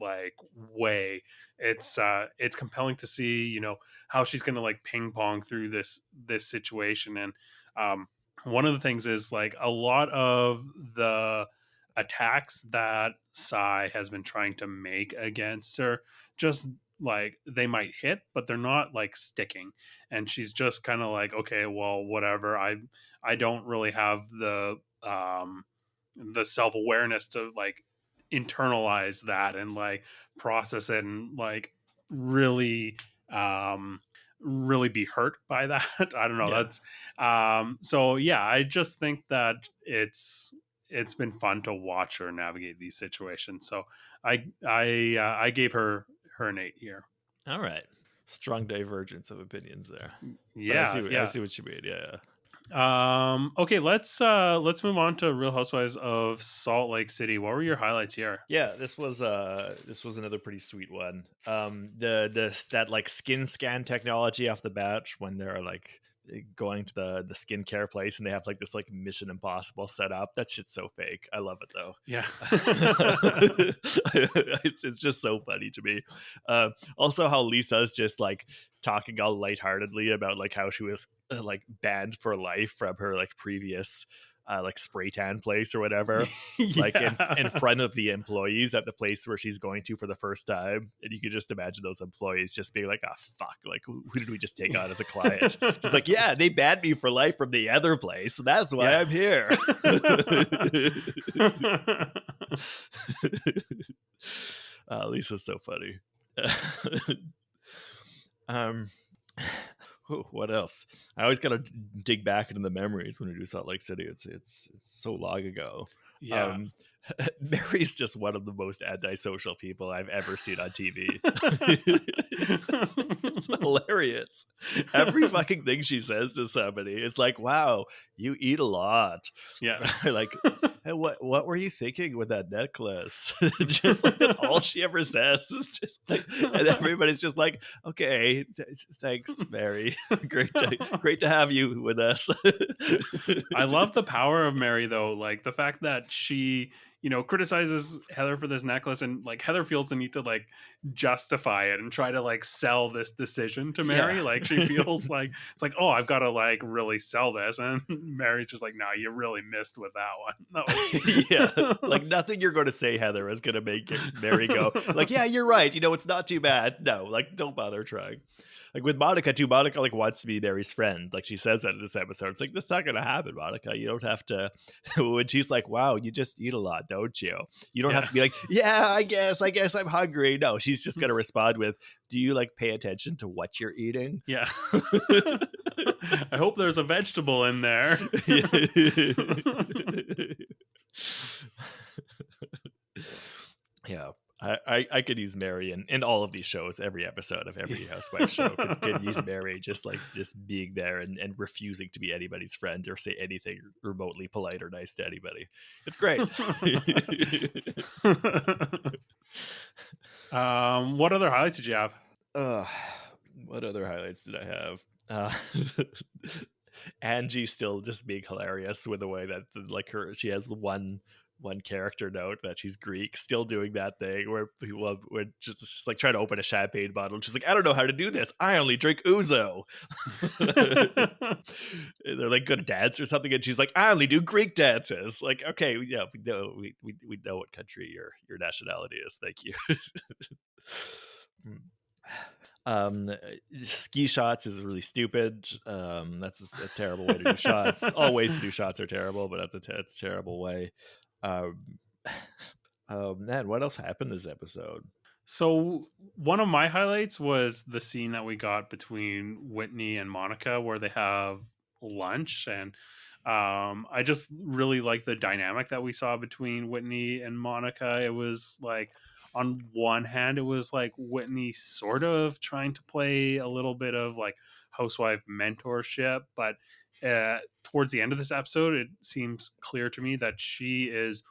like way. It's compelling to see how she's gonna like ping pong through this situation. And one of the things is like a lot of the attacks that Sai has been trying to make against her, just like they might hit, but they're not like sticking. And she's just kind of like, okay, well, whatever. I don't really have the self-awareness to like internalize that and like process it and like really really be hurt by that. I don't know. Yeah. That's so yeah, I just think that it's been fun to watch her navigate these situations. So I gave her an 8 here. All right. Strong divergence of opinions there. Yeah, I see what you mean. Yeah. Okay, let's move on to Real Housewives of Salt Lake City. What were your highlights here? Yeah, this was another pretty sweet one. That like skin scan technology off the bat when they're like going to the skincare place and they have like this like Mission Impossible set up. That shit's so fake. I love it though. Yeah. It's just so funny to me. Also how Lisa's just like talking all lightheartedly about like how she was like banned for life from her like previous like spray tan place or whatever. Yeah. Like in front of the employees at the place where she's going to for the first time, and you could just imagine those employees just being like, oh fuck, like who did we just take on as a client? She's like, yeah, they banned me for life from the other place, so that's why I'm here. Lisa's so funny. What else? I always gotta dig back into the memories when we do Salt Lake City. It's so long ago. Yeah. Mary's just one of the most antisocial people I've ever seen on TV. It's hilarious. Every fucking thing she says to somebody is like, wow, you eat a lot. Yeah. Like, hey, what were you thinking with that necklace? Just like that's all she ever says. It's just like, and everybody's just like, okay, thanks, Mary. Great to have you with us. I love the power of Mary though. Like the fact that that she, criticizes Heather for this necklace, and like Heather feels the need to like justify it and try to like sell this decision to Yeah. Mary. Like she feels like it's like, oh, I've got to like really sell this, and Mary's just like, no, you really missed with that one. Yeah, That like nothing you're going to say, Heather, is going to make Mary go like, yeah, you're right. It's not too bad. No, like don't bother trying. Like with Monica too, Monica like wants to be Mary's friend. Like she says that in this episode. It's like, that's not going to happen, Monica. You don't have to. When she's like, wow, you just eat a lot, don't you? You don't have yeah. to be like, yeah, I guess I'm hungry. No, she's just going to respond with, do you like pay attention to what you're eating? Yeah. I hope there's a vegetable in there. Yeah. I could use Mary in all of these shows. Every episode of every housewife show could use Mary just being there and refusing to be anybody's friend or say anything remotely polite or nice to anybody. It's great. What other highlights did you have? What other highlights did I have? Angie still just being hilarious with the way that she has one character note that she's Greek, still doing that thing where people would just like trying to open a champagne bottle. And she's like, I don't know how to do this. I only drink ouzo. They're like going to dance or something, and she's like, I only do Greek dances. Like, okay, yeah, we know what country your nationality is. Thank you. Ski shots is really stupid. That's a terrible way to do shots. All ways to do shots are terrible, but that's a terrible way. Man, what else happened this episode? So one of my highlights was the scene that we got between Whitney and Monica where they have lunch, and I just really like the dynamic that we saw between Whitney and Monica. It was like, on one hand, it was like Whitney sort of trying to play a little bit of like housewife mentorship, but towards the end of this episode, it seems clear to me that she's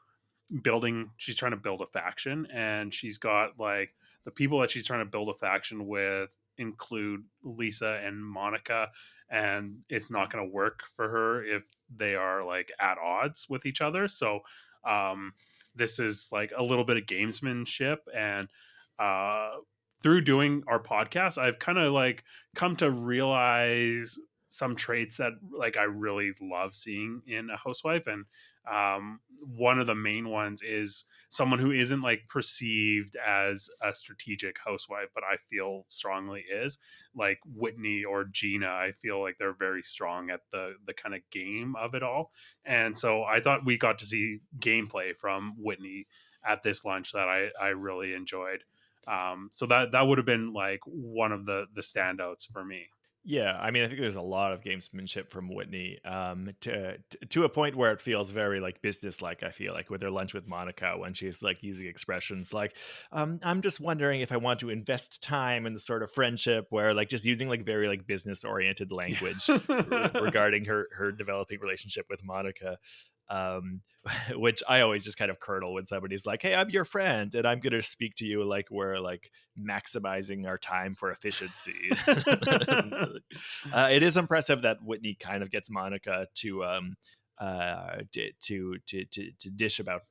trying to build a faction, and she's got like the people that she's trying to build a faction with include Lisa and Monica, and it's not going to work for her if they are like at odds with each other. So this is like a little bit of gamesmanship, and through doing our podcast, I've kind of like come to realize some traits that like I really love seeing in a housewife, and one of the main ones is someone who isn't like perceived as a strategic housewife, but I feel strongly is, like Whitney or Gina. I feel like they're very strong at the kind of game of it all, and so I thought we got to see gameplay from Whitney at this lunch that I really enjoyed. So that would have been like one of the standouts for me. Yeah, I mean, I think there's a lot of gamesmanship from Whitney, to a point where it feels very like business-like. I feel like with her lunch with Monica, when she's like using expressions like, "I'm just wondering if I want to invest time in the sort of friendship," where like just using like very like business-oriented language regarding her developing relationship with Monica. Um, which I always just kind of curdle when somebody's like, "Hey, I'm your friend, and I'm going to speak to you like we're like maximizing our time for efficiency." It is impressive that Whitney kind of gets Monica to dish about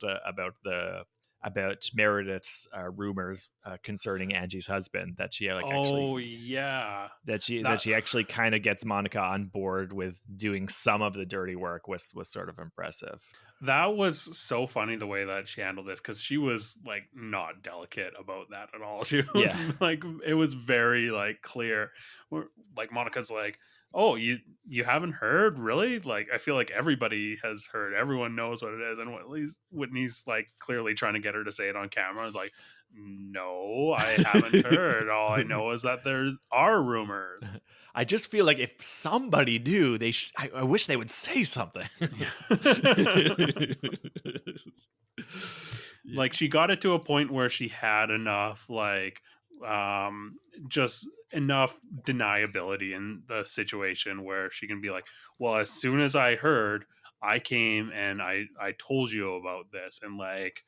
Meredith's rumors concerning Angie's husband, that she like actually yeah, that she actually kind of gets Monica on board with doing some of the dirty work was sort of impressive. that was so funny the way that she handled this, because she was like not delicate about that at all. She was like, it was very like clear. Like Monica's like, oh, you haven't heard, really? Like, I feel like everybody has heard. Everyone knows what it is. And Whitney's like clearly trying to get her to say it on camera. Like, no, I haven't heard. All I know is that are rumors. I just feel like if somebody knew, I wish they would say something. Like, she got it to a point where she had enough, like, just enough deniability in the situation where she can be like, well, as soon as I heard, I came and I told you about this. And like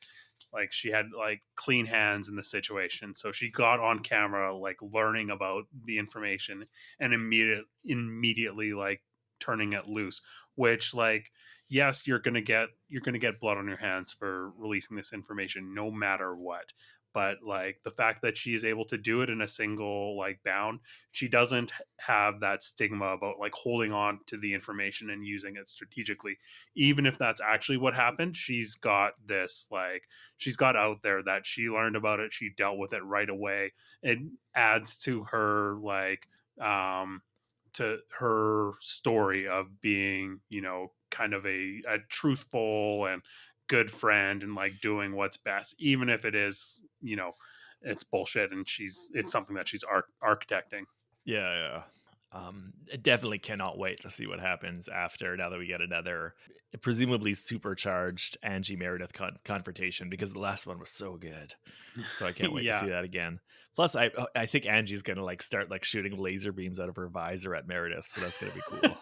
she had like clean hands in the situation, so she got on camera like learning about the information and immediately like turning it loose, which like yes, you're gonna get blood on your hands for releasing this information, no matter what. But like the fact that she is able to do it in a single like bound, she doesn't have that stigma about like holding on to the information and using it strategically. Even if that's actually what happened, she's got this like she's got out there that she learned about it, she dealt with it right away. It adds to her like to her story of being, you know, kind of a truthful and good friend and like doing what's best, even if it is, you know, it's bullshit and it's something that she's architecting. Yeah. I definitely cannot wait to see what happens after, now that we get another presumably supercharged Angie Meredith confrontation, because the last one was so good. So I can't wait to Yeah. see that again. Plus, I think Angie's gonna like start like shooting laser beams out of her visor at Meredith, so that's gonna be cool.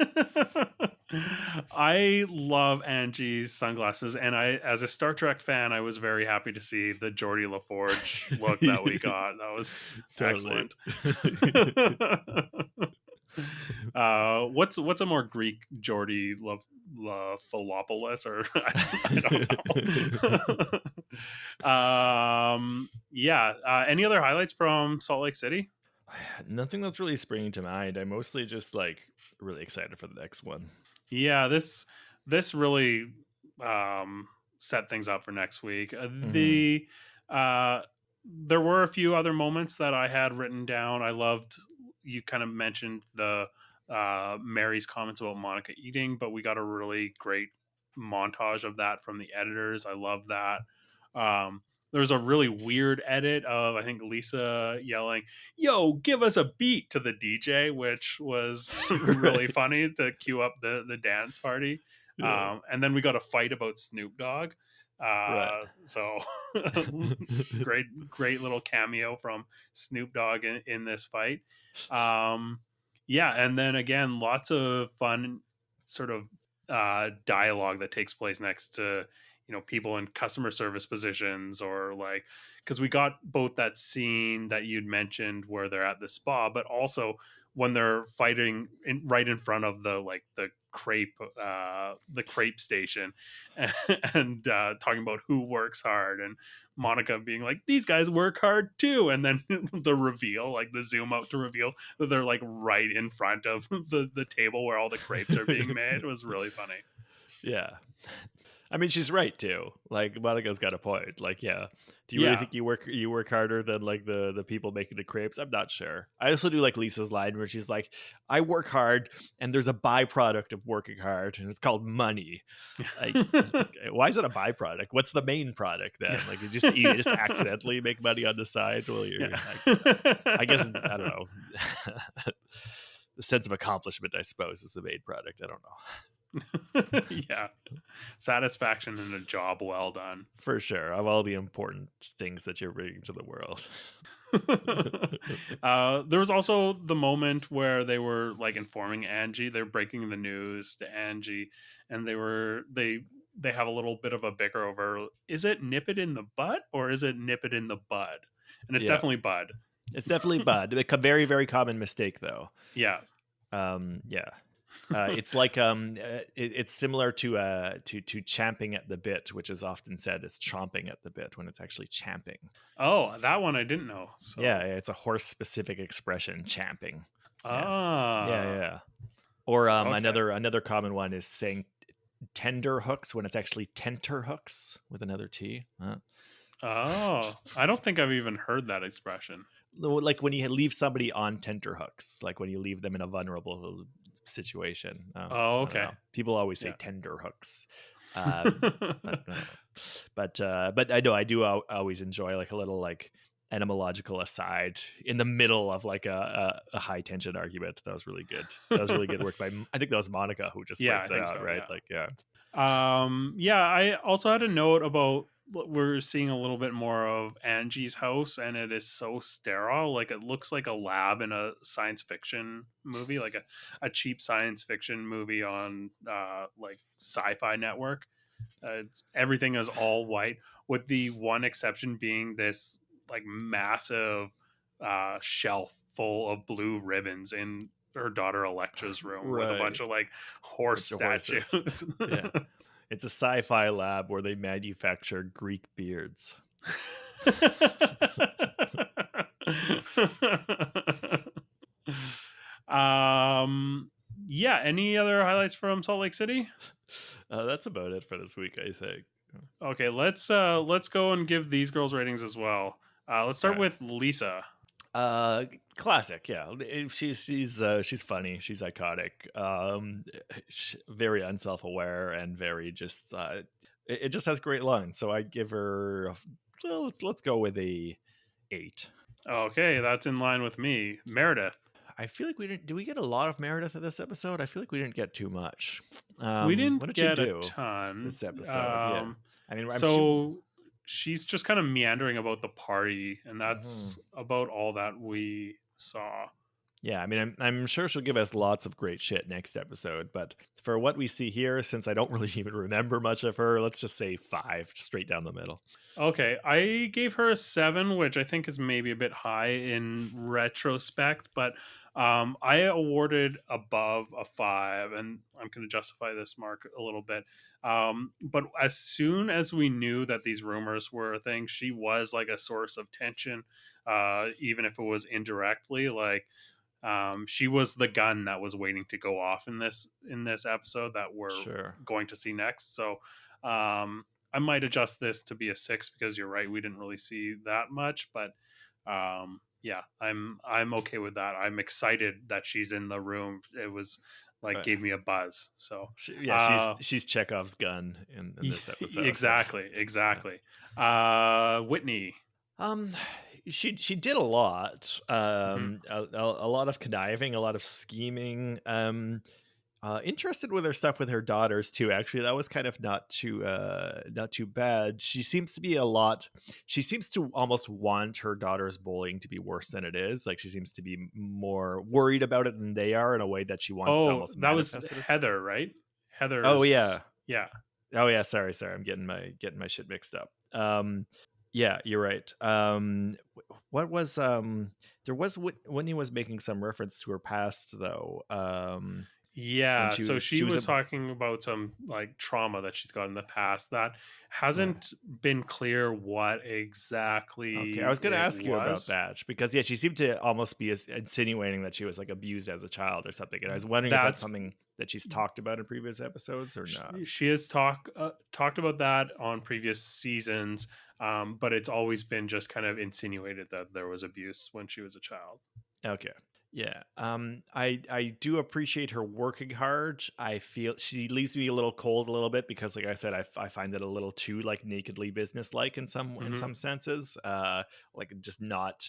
I love Angie's sunglasses, and I, as a Star Trek fan, I was very happy to see the Geordie LaForge look that we got. That was Totally. excellent. What's a more Greek Geordie Philopoulos, or I don't know. Yeah. Any other highlights from Salt Lake City? Nothing that's really springing to mind. I'm mostly just like really excited for the next one. Yeah, this really set things up for next week. Uh, there were a few other moments that I had written down. I loved, you kind of mentioned the Mary's comments about Monica eating, but we got a really great montage of that from the editors. I love that. There was a really weird edit of, I think, Lisa yelling, "Yo, give us a beat" to the DJ, which was really funny to cue up the dance party. Yeah. And then we got a fight about Snoop Dogg. Right. So great little cameo from Snoop Dogg in this fight. Yeah, and then again, lots of fun sort of dialogue that takes place next to, you know, people in customer service positions, or like, because we got both that scene that you'd mentioned where they're at the spa, but also when they're fighting right in front of the like the crepe station, and talking about who works hard, and Monica being like, these guys work hard too, and then the reveal, like the zoom out to reveal that they're like right in front of the table where all the crepes are being made. It was really funny. Yeah. I mean, she's right too. Like Monica's got a point. Like, yeah. Do you really Yeah. think you work harder than like the people making the crepes? I'm not sure. I also do like Lisa's line where she's like, "I work hard, and there's a byproduct of working hard, and it's called money." Like, okay, why is it a byproduct? What's the main product then? Like, you just accidentally make money on the side. Well, you're like, I guess I don't know. The sense of accomplishment, I suppose, is the main product. I don't know. Yeah, satisfaction in a job well done. For sure, of all the important things that you're bringing to the world. There was also the moment where they were like informing Angie, they're breaking the news to Angie, and they have a little bit of a bicker over, is it nip it in the butt or is it nip it in the bud? And it's Yeah, definitely bud. it's definitely bud. A very, very common mistake, though. Yeah. Yeah. It's like it's similar to champing at the bit, which is often said as chomping at the bit when it's actually champing. Oh, that one I didn't know. So. Yeah, it's a horse specific expression, champing. Ah. Yeah. Or Okay. another common one is saying tender hooks when it's actually tenter hooks with another T. Oh, I don't think I've even heard that expression. Like when you leave somebody on tenter hooks, like when you leave them in a vulnerable situation. Oh, okay. People always say Yeah. tender hooks. But I know I do always enjoy like a little like etymological aside in the middle of like a high tension argument. That was really good. That was really good work by, I think that was Monica who just points that out, right? So, like, yeah. Yeah, I also had a note about, we're seeing a little bit more of Angie's house, and it is so sterile. Like it looks like a lab in a science fiction movie, like a cheap science fiction movie on like Sci-Fi Network. Everything is all white, with the one exception being this like massive shelf full of blue ribbons in her daughter Electra's room with a Right. bunch of like horse Bunch of horses. statues. Yeah. It's a sci-fi lab where they manufacture Greek beards. Yeah, any other highlights from Salt Lake City? That's about it for this week, I think. Okay, let's go and give these girls ratings as well. Let's start with Lisa. Classic, yeah. She's funny, she's iconic, very unself-aware, and very just it just has great lines. So I give her let's go with a 8. Okay, that's in line with me. Meredith. I feel like we didn't. Do we get a lot of Meredith in this episode? I feel like we didn't get too much. We What didn't did she get a do ton. this episode? Yeah, I mean, So she's just kind of meandering about the party, and that's Mhm. about all that we saw. Yeah, I mean, I'm sure she'll give us lots of great shit next episode. But for what we see here, since I don't really even remember much of her, let's just say 5, straight down the middle. Okay, I gave her a 7, which I think is maybe a bit high in retrospect, but I awarded above a 5, and I'm going to justify this mark a little bit. But as soon as we knew that these rumors were a thing, she was like a source of tension, even if it was indirectly. Like she was the gun that was waiting to go off in this episode that we're going to see next. So I might adjust this to be a 6 because you're right, we didn't really see that much, but yeah, I'm okay with that. I'm excited that she's in the room. It was like gave me a buzz. So she's Chekovs gun in this episode. Exactly. Whitney. She did a lot. A lot of conniving, a lot of scheming. Interested with her stuff with her daughters too. Actually, that was kind of not too bad. She seems to almost want her daughter's bullying to be worse than it is. Like she seems to be more worried about it than they are, in a way that she wants to almost that was manifest it. Heather, right? Heather. Oh yeah. Oh yeah, sorry. I'm getting my shit mixed up. Yeah, you're right. What was there was Whitney was making some reference to her past though. Yeah, so she was talking about some like trauma that she's got in the past that hasn't been clear what exactly. Okay, I was going to ask you about that because she seemed to almost be insinuating that she was like abused as a child or something, and I was wondering if that's something that she's talked about in previous episodes or not. She has talked about that on previous seasons, but it's always been just kind of insinuated that there was abuse when she was a child. Okay. Yeah. I do appreciate her working hard. I feel she leaves me a little cold a little bit because, like I said, I find it a little too like nakedly businesslike in some senses. Like just not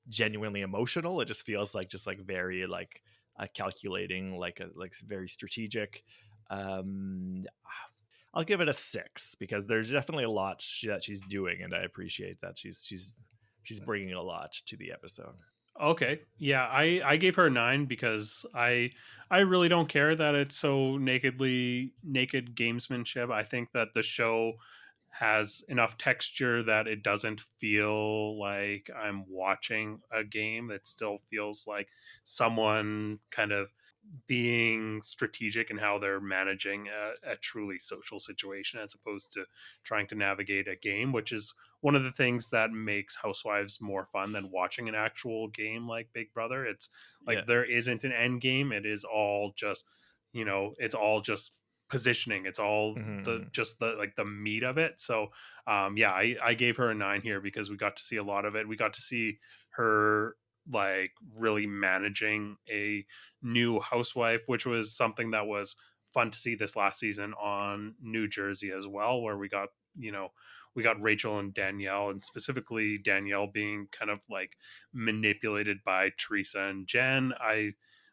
genuinely emotional. It just feels like very like calculating, like very strategic. I'll give it a 6 because there's definitely a lot that she's doing, and I appreciate that she's bringing a lot to the episode. Okay. Yeah, I gave her a 9 because I really don't care that it's so naked gamesmanship. I think that the show has enough texture that it doesn't feel like I'm watching a game. It still feels like someone kind of being strategic in how they're managing a truly social situation as opposed to trying to navigate a game, which is one of the things that makes Housewives more fun than watching an actual game like Big Brother. It's like there isn't an end game. It is all just, it's all just positioning. It's all the meat of it. So I gave her a 9 here because we got to see a lot of it. We got to see her like really managing a new housewife, which was something that was fun to see this last season on New Jersey as well, where we got Rachel and Danielle, and specifically Danielle being kind of like manipulated by Teresa and Jen.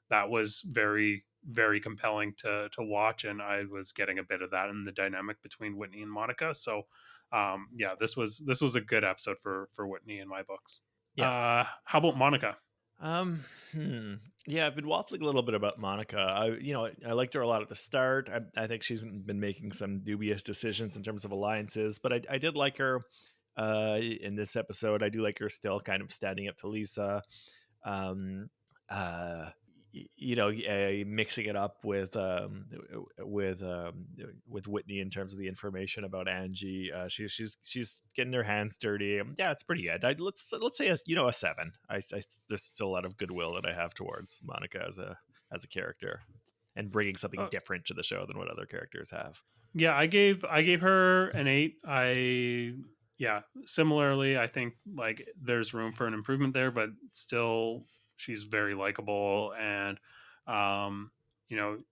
That was very, very compelling to watch, and I was getting a bit of that in the dynamic between Whitney and Monica. So this was a good episode for Whitney in my books. How about Monica? Yeah, I've been waffling a little bit about Monica. I liked her a lot at the start. I think she's been making some dubious decisions in terms of alliances, but I did like her in this episode. I do like her still kind of standing up to Lisa. mixing it up with with Whitney in terms of the information about Angie. She's getting her hands dirty. Yeah, it's pretty good. Let's say a 7. There's still a lot of goodwill that I have towards Monica as a character, and bringing something Uh, different to the show than what other characters have. yeah, I gave her an 8. Yeah, similarly, I think like there's room for an improvement there, but still she's very likable. And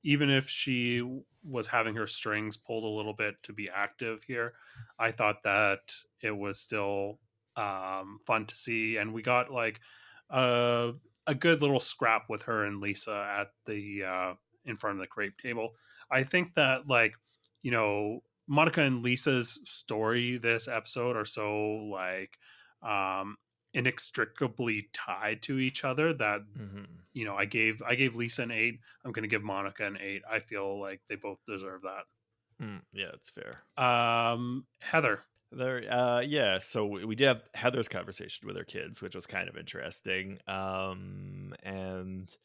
even if she was having her strings pulled a little bit to be active here, I thought that it was still fun to see. And we got like a good little scrap with her and Lisa at the in front of the crepe table. I think that like Monica and Lisa's story this episode are so like um inextricably tied to each other that Hmm. I gave Lisa an 8. I'm going to give Monica an 8. I feel like they both deserve Yeah, it's fair. that. Heather. There, yeah. So we did have Heather's conversation with her kids, which was kind of interesting. And